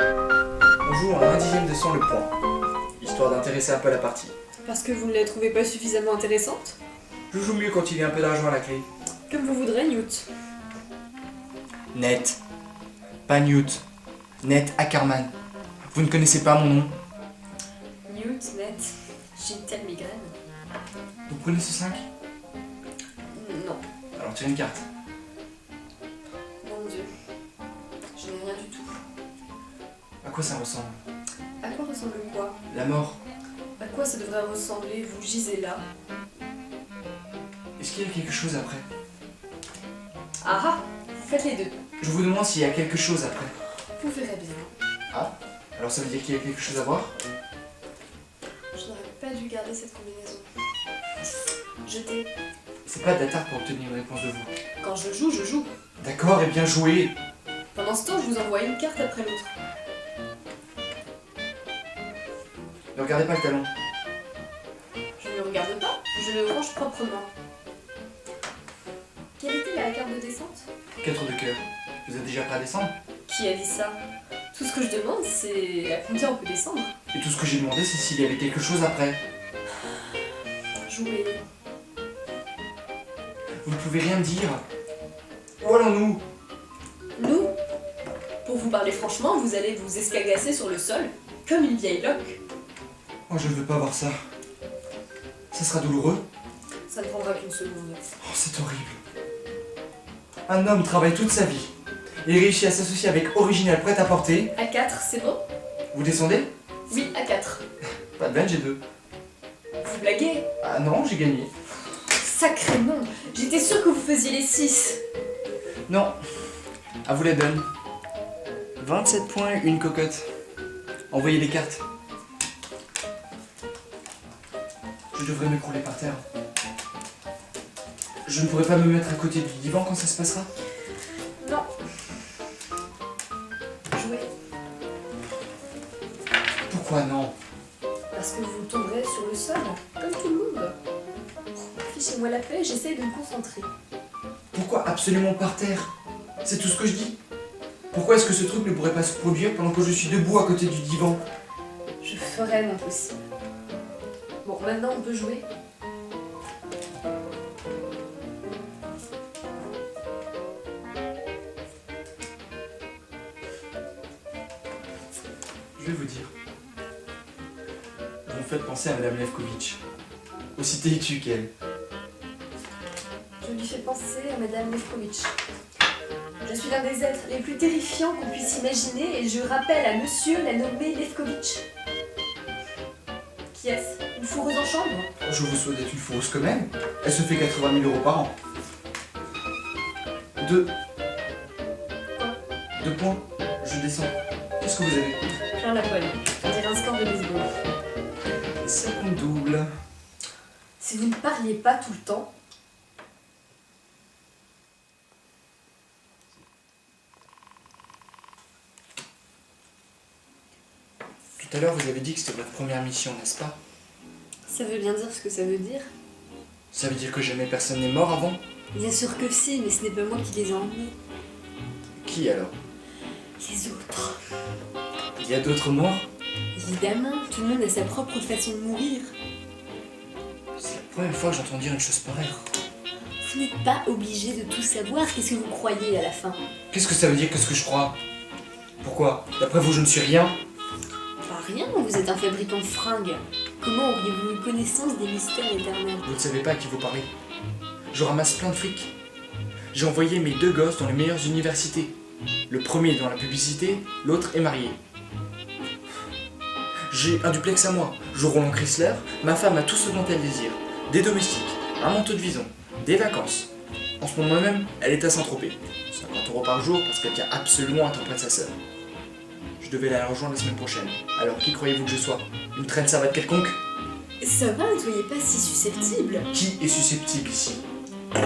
On joue en 1/10 de son le point, histoire d'intéresser un peu la partie. Parce que vous ne la trouvez pas suffisamment intéressante? Je joue mieux quand il y a un peu d'argent à la clé. Comme vous voudrez, Newt. Net. Pas Newt. Net Ackerman. Vous ne connaissez pas mon nom. Newt, net. J'ai une telle migraine. Vous prenez ce 5? Non, Alors tirez une carte. mon Dieu. Je n'ai rien du tout. À quoi ça ressemble? À quoi ressemble quoi? La mort. À quoi ça devrait ressembler? Vous gisez là. Est-ce qu'il y a quelque chose après? Ah ah! Faites les deux. Je vous demande s'il y a quelque chose après. Vous verrez bien. Ah? Alors ça veut dire qu'il y a quelque chose à voir? Je n'aurais pas dû garder cette combinaison. Jetez. C'est pas d'attard pour obtenir une réponse de vous. Quand je joue, je joue. D'accord, et bien joué. Pendant ce temps, je vous envoie une carte après l'autre. Ne regardez pas le talon. Je ne le regarde pas, je le range proprement. Quelle était la carte de descente? 4 de cœur. Vous êtes déjà prêt à descendre? Qui a dit ça? Tout ce que je demande, c'est à combien on peut descendre? Et tout ce que j'ai demandé, c'est s'il y avait quelque chose après. Jouer. Vous ne pouvez rien me dire. Où allons-nous? Nous? Pour vous parler franchement, vous allez vous escagasser sur le sol, comme une vieille loque. Oh, je ne veux pas voir ça. Ça sera douloureux. Ça ne prendra qu'une seconde. Oh, c'est horrible. Un homme travaille toute sa vie. Il réussit à s'associer avec Original Prêt-à-Porter. À 4, c'est bon? Vous descendez? Oui, à 4. Pas de veine, j'ai 2. Vous blaguez? Ah non, j'ai gagné. Sacré nom! J'étais sûre que vous faisiez les 6. Non. À vous les donne. 27 points, une cocotte. Envoyez les cartes. Je devrais m'écrouler par terre. Je ne pourrais pas me mettre à côté du divan quand ça se passera? Non. Jouez. Pourquoi non? Parce que vous tomberez sur le sol, comme tout le monde. Fichez-moi la paix, j'essaye de me concentrer. Pourquoi absolument par terre? C'est tout ce que je dis. Pourquoi est-ce que ce truc ne pourrait pas se produire pendant que je suis debout à côté du divan? Je ferai mon possible. Bon, maintenant on peut jouer. Je vais vous dire. Vous me faites penser à Madame Lefkovitch. Aussi têtue qu'elle. Je lui fais penser à Madame Lefkovitch. Je suis l'un des êtres les plus terrifiants qu'on puisse imaginer et je rappelle à monsieur la nommée Lefkovitch. Qui est-ce? Une fourreuse en chambre? Je vous souhaite d'être une fourreuse quand même. Elle se fait 80 000 € par an. 2. Quoi? 2 points. Je descends. Qu'est-ce que vous avez? Plein la poêle. On dirait un score de baseball. C'est un double. Si vous ne parliez pas tout le temps, Tout à l'heure, vous avez dit que c'était votre première mission, n'est-ce pas? ça veut bien dire ce que ça veut dire. Ça veut dire que jamais personne n'est mort avant? Bien sûr que si, mais ce n'est pas moi qui les ai emmenés. Qui alors? Les autres. Il y a d'autres morts? Évidemment, tout le monde a sa propre façon de mourir. C'est la première fois que j'entends dire une chose pareille. Vous n'êtes pas obligé de tout savoir. Qu'est-ce que vous croyez à la fin? Qu'est-ce que ça veut dire? Qu'est-ce que je crois? Pourquoi? D'après vous, je ne suis rien? Pas rien, vous êtes un fabricant de fringues. Comment auriez-vous eu connaissance des mystères éternels? Vous ne savez pas à qui vous parlez. Je ramasse plein de fric. J'ai envoyé mes 2 gosses dans les meilleures universités. Le premier est dans la publicité, l'autre est marié. J'ai un duplex à moi. Je roule en Chrysler, ma femme a tout ce dont elle désire. Des domestiques, un manteau de vison, des vacances. En ce moment même, elle est à Saint-Tropez. 50 € par jour parce qu'elle tient absolument à temps plein de sa sœur. Je devais la rejoindre la semaine prochaine. Alors qui croyez-vous que je sois? Une traîne savate quelconque? Ça va, ne soyez pas si susceptible. Qui est susceptible ici?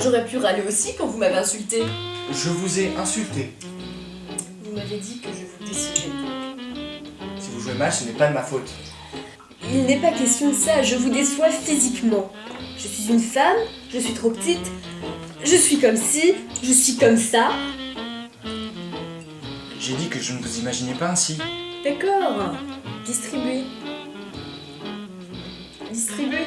J'aurais pu râler aussi quand vous m'avez insulté. Je vous ai insulté. Vous m'avez dit que je vous décevais. Si vous jouez mal, ce n'est pas de ma faute. Il n'est pas question de ça, je vous déçois physiquement. Je suis une femme, je suis trop petite, je suis comme ci, je suis comme ça. J'ai dit que je ne vous imaginais pas ainsi. D'accord. Distribuer. Distribuer.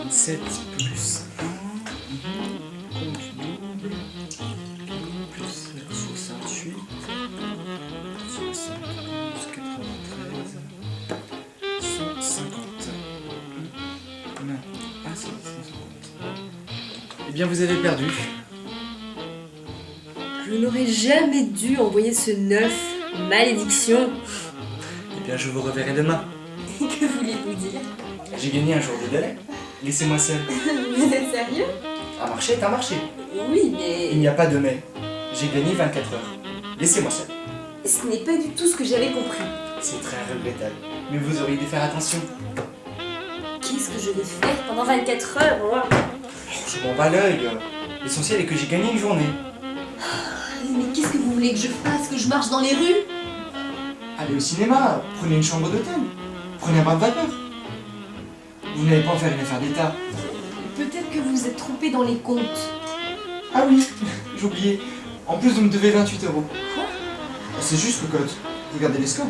7 plus 1, compte double, plus 68, 72, 93, 150. Non, ah c'est 150. Eh bien vous avez perdu. Je n'aurais jamais dû envoyer ce 9. Malédiction. Eh bien je vous reverrai demain. Que voulez-vous dire? J'ai gagné un jour de délai. Laissez-moi seul. Vous êtes sérieux? Un marché est un marché. Oui, Il mais n'y a pas de mais. J'ai gagné 24 heures. Laissez-moi seul. ce n'est pas du tout ce que j'avais compris. C'est très regrettable. Mais vous auriez dû faire attention. Qu'est-ce que je vais faire pendant 24 heures, moi? Je m'en bats l'œil. L'essentiel est que j'ai gagné une journée. Mais qu'est-ce que vous voulez que je fasse? Que je marche dans les rues? Allez au cinéma, prenez une chambre d'hôtel, prenez un bain de vapeur. Vous n'allez pas en faire une affaire d'État. Peut-être que vous vous êtes trompé dans les comptes. Ah oui, j'ai oublié. En plus, vous me devez 28 euros. Quoi? C'est juste, cocotte. Regardez les scores.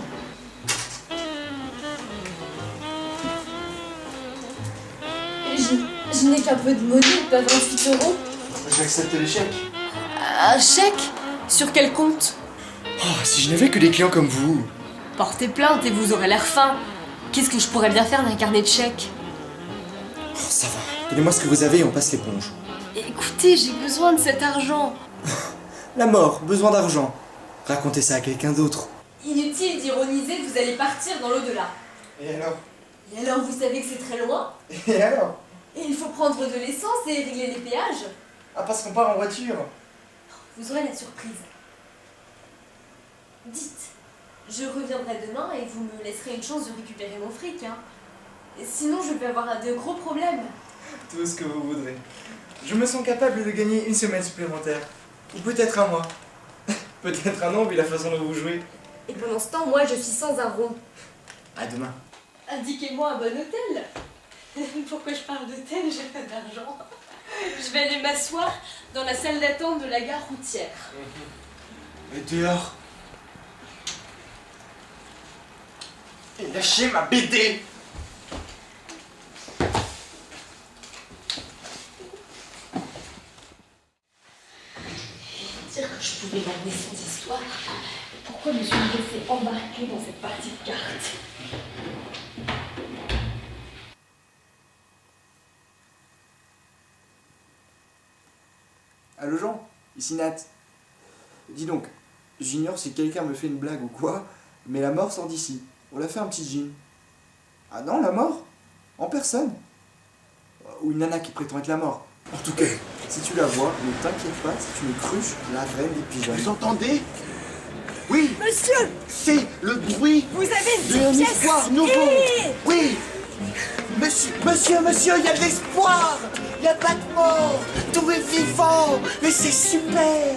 Je n'ai qu'un peu de monnaie, pas 28 euros. J'accepte les chèques. Un chèque? Sur quel compte? Oh, si je n'avais que des clients comme vous. Portez plainte et vous aurez l'air fin. Qu'est-ce que je pourrais bien faire d'un carnet de chèques? Oh, ça va. Donnez-moi ce que vous avez et on passe l'éponge. Écoutez, j'ai besoin de cet argent. La mort, besoin d'argent. Racontez ça à quelqu'un d'autre. Inutile d'ironiser, vous allez partir dans l'au-delà. Et alors? Et alors, vous savez que c'est très loin? Et alors? Et il faut prendre de l'essence et régler les péages. Ah, parce qu'on part en voiture. Vous aurez la surprise. Dites, je reviendrai demain et vous me laisserez une chance de récupérer mon fric, hein. Et sinon, je vais avoir de gros problèmes. Tout ce que vous voudrez. Je me sens capable de gagner une semaine supplémentaire. Ou peut-être un mois. Peut-être un an vu la façon dont vous jouez. Et pendant ce temps, moi, je suis sans un rond. À demain. Indiquez-moi un bon hôtel. Pourquoi je parle d'hôtel? J'ai pas d'argent. Je vais aller m'asseoir dans la salle d'attente de la gare routière. Et dehors. Et lâchez ma BD. Dire que je pouvais m'amener sans histoire. Pourquoi me suis-je laissé embarquer dans cette partie de cartes? Allô Jean, ici Nat. Dis donc, j'ignore si quelqu'un me fait une blague ou quoi, mais la mort sort d'ici. On l'a fait un petit jean. Ah non, la mort? En personne? Ou une nana qui prétend être la mort. En tout cas, si tu la vois, ne t'inquiète pas, c'est une cruche, la reine des pigeons. Vous entendez? Oui, Monsieur, c'est le bruit vous avez d'une 10 pièces. histoire nouveau. Et Oui. Monsieur, il y a de l'espoir. Il n'y a pas de mort. Tout est vivant. Mais c'est super.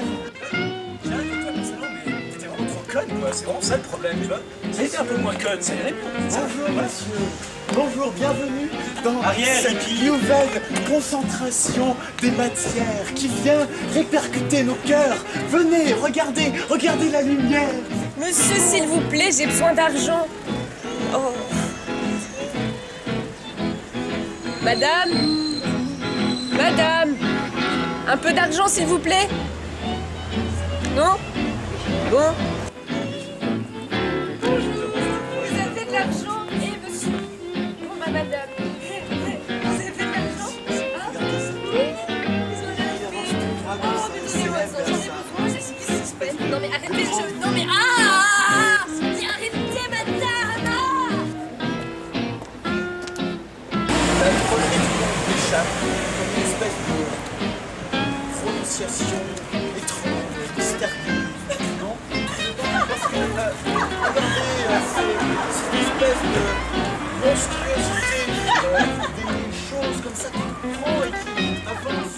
T'étais vraiment trop conne, quoi. C'est vraiment ça le problème, tu vois. Ça a été un peu moins conne, ça irait mieux. Bonjour, monsieur. Bonjour, bienvenue dans Ariel, cette hippie. nouvelle concentration des matières qui vient répercuter nos cœurs. Venez, regardez la lumière. Monsieur, s'il vous plaît, j'ai besoin d'argent. Oh. Madame, un peu d'argent, s'il vous plaît. Non? Bon. Bonjour, vous avez de l'argent? Eh, monsieur. Bon, bah, madame. Vous avez de l'argent? Ah, oui. Vous en avez? Oh, mais donnez-moi ça, j'en ai besoin, j'ai ce qui se passe. Non, mais arrêtez, non, mais mais arrêtez, madame! La drôlerie du monde m'échappe comme une espèce de prononciation étrange, mystérieuse, non? Parce que, regardez, c'est une espèce de monstruosité, des choses comme ça qui prend et qui avance.